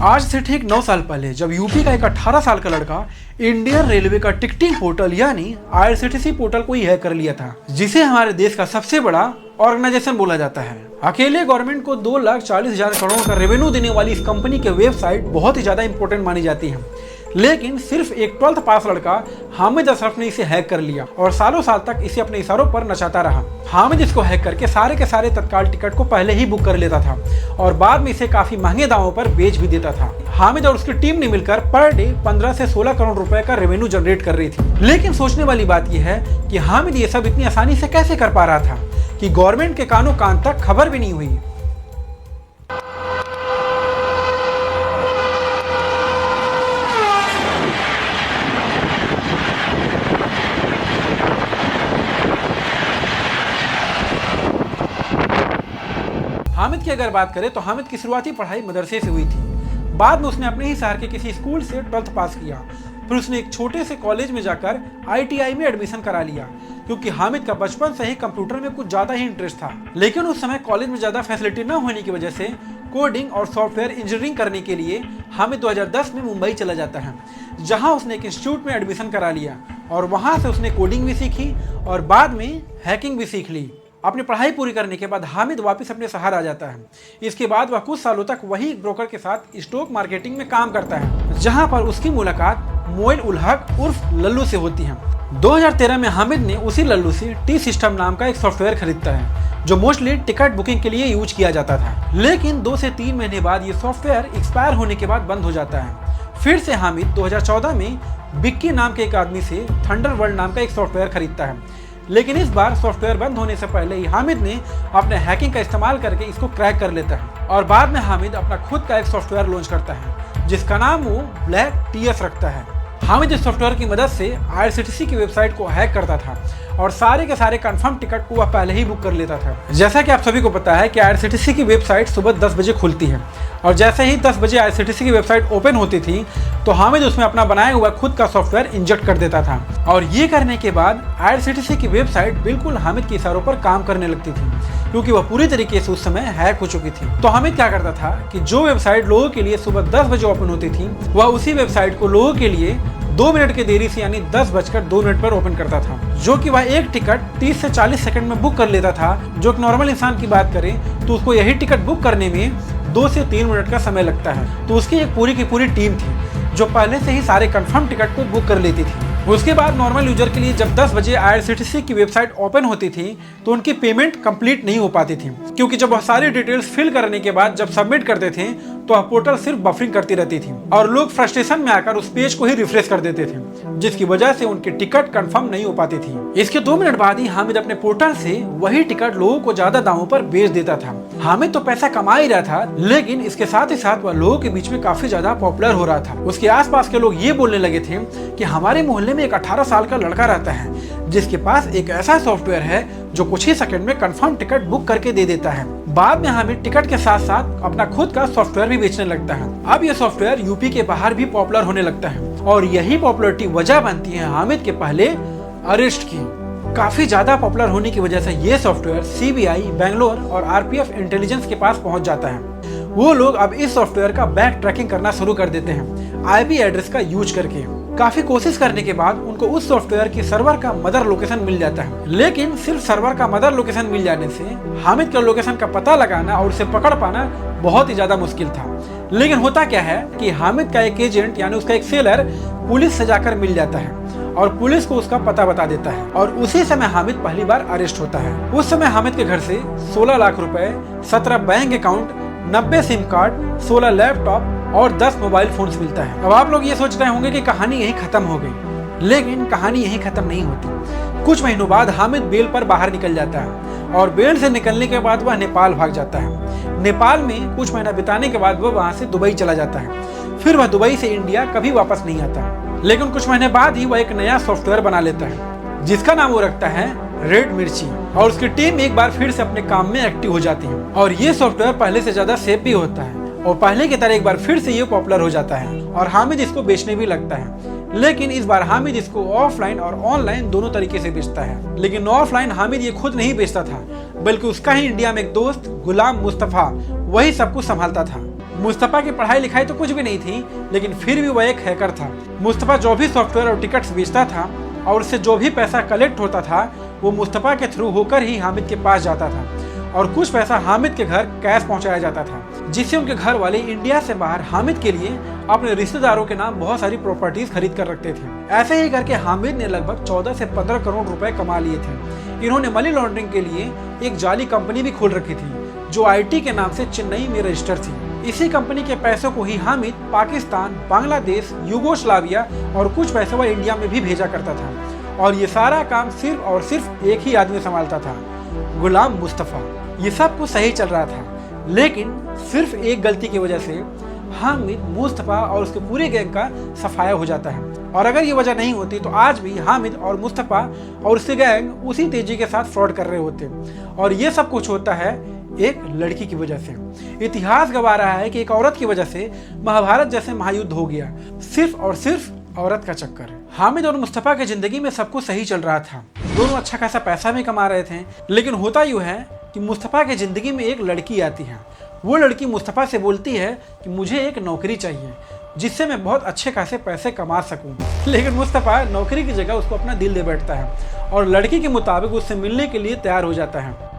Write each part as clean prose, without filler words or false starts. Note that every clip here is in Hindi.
आज से ठीक 9 साल पहले जब यूपी का एक 18 साल का लड़का इंडियन रेलवे का टिकटिंग पोर्टल यानी आईआरसीटीसी पोर्टल को ही हैक कर लिया था, जिसे हमारे देश का सबसे बड़ा ऑर्गेनाइजेशन बोला जाता है। अकेले गवर्नमेंट को 2,40,000 करोड़ का रेवेन्यू देने वाली इस कंपनी के वेबसाइट बहुत ही ज्यादा इंपॉर्टेंट मानी जाती है, लेकिन सिर्फ एक 12th पास लड़का हामिद अशरफ ने इसे हैक कर लिया और सालों साल तक इसे अपने इशारों पर नचाता रहा। हामिद इसको हैक करके सारे के सारे तत्काल टिकट को पहले ही बुक कर लेता था और बाद में इसे काफी महंगे दामों पर बेच भी देता था। हामिद और उसकी टीम ने मिलकर पर डे 15 से 16 करोड़ रुपए का रेवेन्यू जनरेट कर रही थी। लेकिन सोचने वाली बात यह है कि हामिद ये सब इतनी आसानी से कैसे कर पा रहा था कि गवर्नमेंट के कानों कान तक खबर भी नहीं हुई। हामिद की अगर बात करें तो हामिद की शुरुआती पढ़ाई मदरसे से हुई थी। बाद में उसने अपने ही शहर के किसी स्कूल से 12th पास किया। फिर उसने एक छोटे से कॉलेज में जाकर आईटीआई में एडमिशन करा लिया, क्योंकि हामिद का बचपन से ही कंप्यूटर में कुछ ज़्यादा ही इंटरेस्ट था। लेकिन उस समय कॉलेज में ज़्यादा फैसिलिटी न होने की वजह से कोडिंग और सॉफ्टवेयर इंजीनियरिंग करने के लिए हामिद 2010 में मुंबई चला जाता है, जहाँ उसने एक इंस्टीट्यूट में एडमिशन करा लिया और वहाँ से उसने कोडिंग भी सीखी और बाद में हैकिंग भी सीख ली। अपनी पढ़ाई पूरी करने के बाद हामिद वापस अपने शहर आ जाता है। इसके बाद वह कुछ सालों तक वही एक ब्रोकर के साथ स्टॉक मार्केटिंग में काम करता है, जहां पर उसकी मुलाकात मोइन उल हक उर्फ लल्लू से होती है। 2013 में हामिद ने उसी लल्लू से टी सिस्टम नाम का एक सॉफ्टवेयर खरीदता है, जो मोस्टली टिकट बुकिंग के लिए यूज किया जाता था। लेकिन 2 से 3 महीने बाद ये सॉफ्टवेयर एक्सपायर होने के बाद बंद हो जाता है। फिर से हामिद 2014 में बिक्की नाम के एक आदमी से थंडरबर्ड नाम का एक सॉफ्टवेयर खरीदता है, लेकिन इस बार सॉफ्टवेयर बंद होने से पहले ही हामिद ने अपने हैकिंग का इस्तेमाल करके इसको क्रैक कर लेता है और बाद में हामिद अपना खुद का एक सॉफ्टवेयर लॉन्च करता है, जिसका नाम वो ब्लैक टीएस रखता है। हामिद इस सॉफ्टवेयर की मदद से आईआरसीटीसी की वेबसाइट को हैक करता था और सारे के सारे कंफर्म टिकट को वह पहले ही बुक कर लेता था। जैसा कि आप सभी को पता है कि आईआरसीटीसी की वेबसाइट सुबह 10 बजे खुलती है और जैसे ही 10 बजे आईआरसीटीसी की वेबसाइट ओपन होती थी तो हामिद उसमें अपना बनाया हुआ खुद का सॉफ्टवेयर इंजेक्ट कर देता था और ये करने के बाद आईआरसीटीसी की वेबसाइट बिल्कुल हामिद के इशारों पर काम करने लगती थी, क्योंकि वह पूरी तरीके से उस समय हैक हो चुकी थी। तो हामिद क्या करता था कि जो वेबसाइट लोगों के लिए सुबह 10 बजे ओपन होती थी, वह उसी वेबसाइट को लोगों के लिए 2 मिनट की देरी से यानी 10:02 पर ओपन करता था, जो कि वह एक टिकट 30 से 40 सेकंड में बुक कर लेता था। जो एक नॉर्मल इंसान की बात करें तो उसको यही टिकट बुक करने में 2 से 3 मिनट का समय लगता है। तो उसकी एक पूरी की पूरी टीम थी जो पहले से ही सारे कंफर्म टिकट को बुक कर लेती थी। उसके बाद नॉर्मल यूजर के लिए जब 10 बजे आईआरसीटीसी की वेबसाइट ओपन होती थी तो उनकी पेमेंट कंप्लीट नहीं हो पाती थी, क्योंकि जब वह सारी डिटेल्स फिल करने के बाद जब सबमिट करते थे तो पोर्टल सिर्फ बफरिंग करती रहती थी और लोग फ्रस्ट्रेशन में आकर उस पेज को ही रिफ्रेश कर देते थे, जिसकी वजह से उनकी टिकट कंफर्म नहीं हो पाती थी। इसके 2 मिनट बाद ही हामिद अपने पोर्टल से वही टिकट लोगों को ज्यादा दामों पर बेच देता था। हामिद तो पैसा कमा ही रहा था, लेकिन इसके साथ ही साथ वह लोगों के बीच में काफी ज्यादा पॉपुलर हो रहा था। उसके आसपास के लोग ये बोलने लगे थे कि हमारे मोहल्ले में एक 18 साल का लड़का रहता है जिसके पास एक ऐसा सॉफ्टवेयर है जो कुछ ही सेकंड में कंफर्म टिकट बुक करके दे देता है। बाद में हामिद टिकट के साथ साथ अपना खुद का सॉफ्टवेयर भी बेचने लगता है। अब यह सॉफ्टवेयर यूपी के बाहर भी पॉपुलर होने लगता है और यही पॉपुलरिटी वजह बनती है हामिद के पहले अरेस्ट की। काफी ज्यादा पॉपुलर होने की वजह से ये सॉफ्टवेयर सीबीआई, बेंगलोर और आरपीएफ इंटेलिजेंस के पास पहुंच जाता है। वो लोग अब इस सॉफ्टवेयर का बैक ट्रैकिंग करना शुरू कर देते हैं आईपी एड्रेस का यूज करके। काफी कोशिश करने के बाद उनको उस सॉफ्टवेयर की सर्वर का मदर लोकेशन मिल जाता है, लेकिन सिर्फ सर्वर का मदर लोकेशन मिल जाने से हामिद के लोकेशन का पता लगाना और उसे पकड़ पाना बहुत ही ज्यादा मुश्किल था। लेकिन होता क्या है कि हामिद का एक एजेंट यानी उसका एक सेलर पुलिस से जाकर मिल जाता है और पुलिस को उसका पता बता देता है और उसी समय हामिद पहली बार अरेस्ट होता है। उस समय हामिद के घर से 16 लाख रुपए, 17 bank account, 90 SIM card, 16 laptop और 10 मोबाइल फोन्स मिलता है। अब आप लोग ये सोच रहे होंगे कि कहानी यहीं खत्म हो गई, लेकिन कहानी यहीं खत्म नहीं होती। कुछ महीनों बाद हामिद बेल पर बाहर निकल जाता है और बेल से निकलने के बाद वह नेपाल भाग जाता है। नेपाल में कुछ महीना बिताने के बाद वह वहां से दुबई चला जाता है। फिर वह दुबई से इंडिया कभी वापस नहीं आता, लेकिन कुछ महीने बाद ही वह एक नया सॉफ्टवेयर बना लेता है जिसका नाम वो रखता है रेड मिर्ची और उसकी टीम एक बार फिर से अपने काम में एक्टिव हो जाती है और ये सॉफ्टवेयर पहले से ज्यादा सेफ भी होता है और पहले की तरह एक बार फिर से ये पॉपुलर हो जाता है और हामिद इसको बेचने भी लगता है। लेकिन इस बार हामिद इसको ऑफलाइन और ऑनलाइन दोनों तरीके से बेचता है। लेकिन ऑफलाइन हामिद ये खुद नहीं बेचता था, बल्कि उसका ही इंडिया में एक दोस्त गुलाम मुस्तफा वही सब कुछ संभालता था। मुस्तफ़ा की पढ़ाई लिखाई तो कुछ भी नहीं थी, लेकिन फिर भी वह एक हैकर था। मुस्तफ़ा जो भी सॉफ्टवेयर और टिकट्स बेचता था और उससे जो भी पैसा कलेक्ट होता था वो मुस्तफ़ा के थ्रू होकर ही हामिद के पास जाता था, और कुछ पैसा हामिद के घर कैश पहुंचाया जाता था, जिससे उनके घर वाले इंडिया से बाहर हामिद के लिए अपने रिश्तेदारों के नाम बहुत सारी प्रॉपर्टीज खरीद कर रखते थे। ऐसे ही करके हामिद ने लगभग 14 से 15 करोड़ रुपए कमा लिए थे। इन्होंने मनी लॉन्ड्रिंग के लिए एक जाली कंपनी भी खोल रखी थी जो IT के नाम से चेन्नई में रजिस्टर थी। इसी कंपनी के पैसों को ही हामिद पाकिस्तान, बांग्लादेश, युगोस्लाविया और कुछ पैसे वह इंडिया में भी भेजा करता था, और ये सारा काम सिर्फ और सिर्फ एक ही आदमी संभालता था, गुलाम मुस्तफ़ा। ये सब कुछ सही चल रहा था, लेकिन सिर्फ एक गलती की वजह से हामिद, मुस्तफ़ा और उसके पूरे गैंग का सफाया हो जाता है। और अगर ये वजह नहीं होती तो आज भी हामिद और मुस्तफ़ा और उसके गैंग उसी तेजी के साथ फ्रॉड कर रहे होते। और ये सब कुछ होता है एक लड़की की वजह से। इतिहास गवाह रहा है कि एक औरत की वजह से महाभारत जैसे महायुद्ध हो गया, सिर्फ और सिर्फ औरत का चक्कर। हामिद और मुस्तफ़ा की जिंदगी में सब कुछ सही चल रहा था, दोनों अच्छा खासा पैसा भी कमा रहे थे, लेकिन होता यूँ है कि मुस्तफ़ा की जिंदगी में एक लड़की आती है। वो लड़की मुस्तफ़ा से बोलती है कि मुझे एक नौकरी चाहिए जिससे मैं बहुत अच्छे खासे पैसे कमा सकूं। लेकिन मुस्तफ़ा नौकरी की जगह उसको अपना दिल दे बैठता है और लड़की के मुताबिक उससे मिलने के लिए तैयार हो जाता है।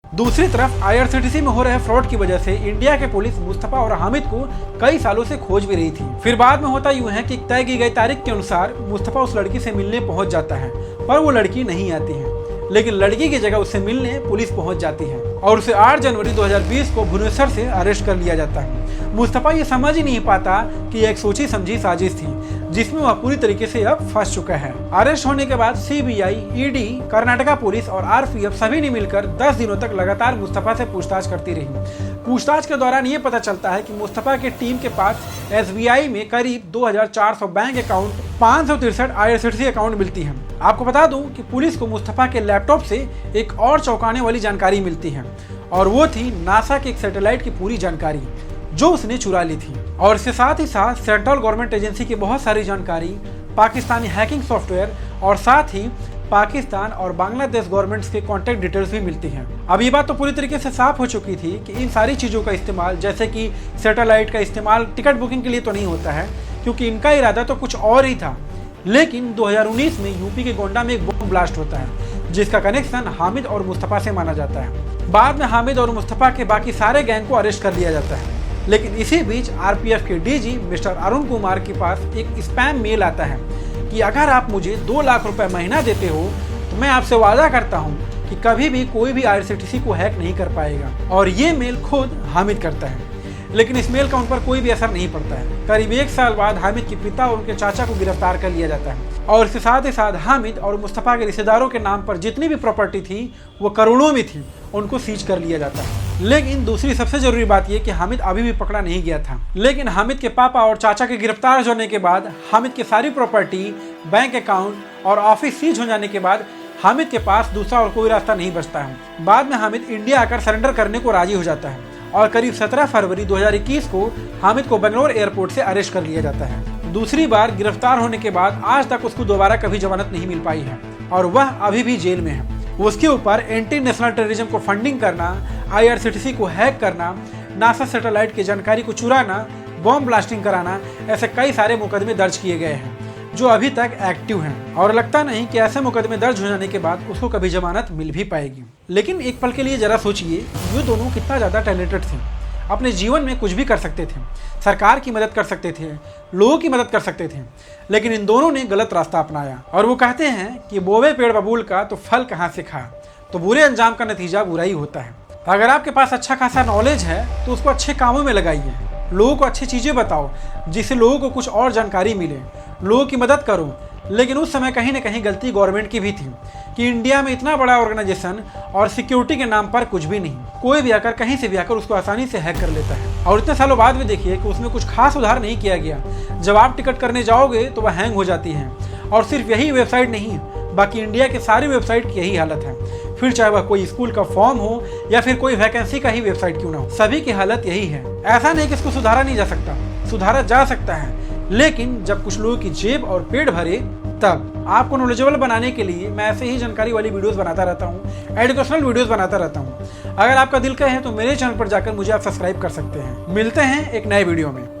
दूसरी तरफ IRCTC में हो रहे फ्रॉड की वजह से इंडिया के पुलिस मुस्तफ़ा और हामिद को कई सालों से खोज भी रही थी। फिर बाद में होता यूं है कि तय की गई तारीख के अनुसार मुस्तफ़ा उस लड़की से मिलने पहुंच जाता है, पर वो लड़की नहीं आती है, लेकिन लड़की की जगह उससे मिलने पुलिस पहुंच जाती है और उसे 8 जनवरी 2020 को भुवनेश्वर से अरेस्ट कर लिया जाता है। मुस्तफ़ा ये समझ ही नहीं पाता कि यह एक सोची समझी साजिश थी जिसमें वह पूरी तरीके से अब फंस चुका है। अरेस्ट होने के बाद CBI, ED, कर्नाटका पुलिस और RPF सभी ने मिलकर 10 दिनों तक लगातार मुस्तफ़ा से पूछताछ करती रही। पूछताछ के दौरान ये पता चलता है कि मुस्तफ़ा की टीम के पास SBI में करीब 2400 बैंक अकाउंट, 563 IRCTC अकाउंट मिलती है। आपको बता दूं कि पुलिस को मुस्तफ़ा के लैपटॉप से एक और चौंकाने वाली जानकारी मिलती है, और वो थी नासा के एक सैटेलाइट की पूरी जानकारी जो उसने चुरा ली थी। और इसके साथ ही साथ सेंट्रल गवर्नमेंट एजेंसी की बहुत सारी जानकारी, पाकिस्तानी हैकिंग सॉफ्टवेयर और साथ ही पाकिस्तान और बांग्लादेश गवर्नमेंट्स के कॉन्टैक्ट डिटेल्स भी मिलती हैं। अब ये बात तो पूरी तरीके से साफ हो चुकी थी कि इन सारी चीज़ों का इस्तेमाल, जैसे कि सैटेलाइट का इस्तेमाल टिकट बुकिंग के लिए तो नहीं होता है, क्योंकि इनका इरादा तो कुछ और ही था। लेकिन 2019 में यूपी के गोंडा में एक बम ब्लास्ट होता है जिसका कनेक्शन हामिद और मुस्तफ़ा से माना जाता है। बाद में हामिद और मुस्तफ़ा के बाकी सारे गैंग को अरेस्ट कर लिया जाता है, लेकिन इसी बीच RPF के DG मिस्टर अरुण कुमार के पास एक स्पैम मेल आता है कि अगर आप मुझे 2 लाख रुपए महीना देते हो तो मैं आपसे वादा करता हूं कि कभी भी कोई भी IRCTC को हैक नहीं कर पाएगा। और ये मेल खुद हामिद करता है, लेकिन इस मेल का उन पर कोई भी असर नहीं पड़ता है। करीब 1 साल बाद हामिद के पिता और उनके चाचा को गिरफ्तार कर लिया जाता है, और इसके साथ ही साथ हामिद और मुस्तफ़ा के रिश्तेदारों के नाम पर जितनी भी प्रॉपर्टी थी वो करोड़ों में थी, उनको सीज कर लिया जाता है। लेकिन दूसरी सबसे जरूरी बात यह कि हामिद अभी भी पकड़ा नहीं गया था। लेकिन हामिद के पापा और चाचा के गिरफ्तार होने के बाद, हामिद की सारी प्रॉपर्टी, बैंक अकाउंट और ऑफिस सीज हो जाने के बाद हामिद के पास दूसरा और कोई रास्ता नहीं बचता है। बाद में हामिद इंडिया आकर सरेंडर करने को राजी हो जाता है और करीब 17 फरवरी 2021 को हामिद को बेंगलोर एयरपोर्ट से अरेस्ट कर लिया जाता है। दूसरी बार गिरफ्तार होने के बाद आज तक उसको दोबारा कभी जमानत नहीं मिल पाई है और वह अभी भी जेल में है। उसके ऊपर एंटी नेशनल टेररिज्म को फंडिंग करना, IRCTC को हैक करना, नासा सैटेलाइट की जानकारी को चुराना, बॉम्ब ब्लास्टिंग कराना, ऐसे कई सारे मुकदमे दर्ज किए गए हैं जो अभी तक एक्टिव हैं, और लगता नहीं कि ऐसे मुकदमे दर्ज हो जाने के बाद उसको कभी जमानत मिल भी पाएगी। लेकिन एक पल के लिए जरा सोचिए, ये दोनों कितना ज़्यादा टैलेंटेड थे, अपने जीवन में कुछ भी कर सकते थे, सरकार की मदद कर सकते थे, लोगों की मदद कर सकते थे, लेकिन इन दोनों ने गलत रास्ता अपनाया। और वो कहते हैं कि बोवे पेड़ बबूल का तो फल कहाँ से खा, तो बुरे अंजाम का नतीजा बुरा ही होता है। अगर आपके पास अच्छा खासा नॉलेज है तो उसको अच्छे कामों में लगाइए, लोगों को अच्छी चीज़ें बताओ जिससे लोगों को कुछ और जानकारी मिले, लोगों की मदद करो। लेकिन उस समय कहीं ना कहीं गलती गवर्नमेंट की भी थी कि इंडिया में इतना बड़ा ऑर्गेनाइजेशन और सिक्योरिटी के नाम पर कुछ भी नहीं, कोई भी आकर कहीं से भी आकर उसको आसानी से हैक कर लेता है। और इतने सालों बाद भी देखिए कि उसमें कुछ खास सुधार नहीं किया गया। जब आप टिकट करने जाओगे तो वह हैंग हो जाती है, और सिर्फ यही वेबसाइट नहीं, बाकी इंडिया के सारी वेबसाइट की यही हालत है। फिर चाहे वह कोई स्कूल का फॉर्म हो या फिर कोई वैकेंसी का ही वेबसाइट क्यों ना हो, सभी की हालत यही है। ऐसा नहीं कि इसको सुधारा नहीं जा सकता, सुधारा जा सकता है, लेकिन जब कुछ लोगों की जेब और पेट भरे तब। आपको नॉलेजेबल बनाने के लिए मैं ऐसे ही जानकारी वाली वीडियोस बनाता रहता हूँ, एजुकेशनल वीडियोस बनाता रहता हूँ। अगर आपका दिल कहे तो मेरे चैनल पर जाकर मुझे आप सब्सक्राइब कर सकते हैं। मिलते हैं एक नए वीडियो में।